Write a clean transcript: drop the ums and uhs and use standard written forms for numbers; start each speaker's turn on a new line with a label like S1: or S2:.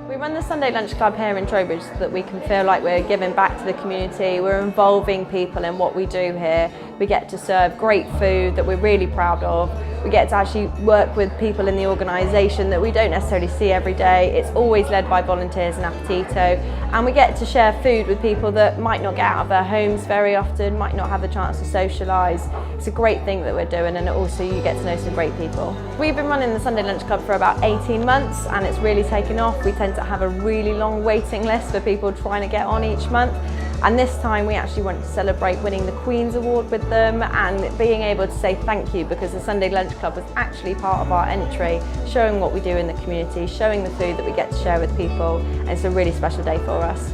S1: We run the Sunday Lunch Club here in Trowbridge so that we can feel like we're giving back to the community, we're involving people in what we do here. We get to serve great food that we're really proud of. We get to actually work with people in the organisation that we don't necessarily see every day. It's always led by volunteers and Apetito, and we get to share food with people that might not get out of their homes very often, might not have the chance to socialise. It's a great thing that we're doing, and also you get to know some great people. We've been running the Sunday Lunch Club for about 18 months and it's really taken off. We tend to have a really long waiting list for people trying to get on each month. And this time we actually want to celebrate winning the Queen's Award with them and being able to say thank you, because the Sunday Lunch Club was actually part of our entry, showing what we do in the community, showing the food that we get to share with people, and it's a really special day for us.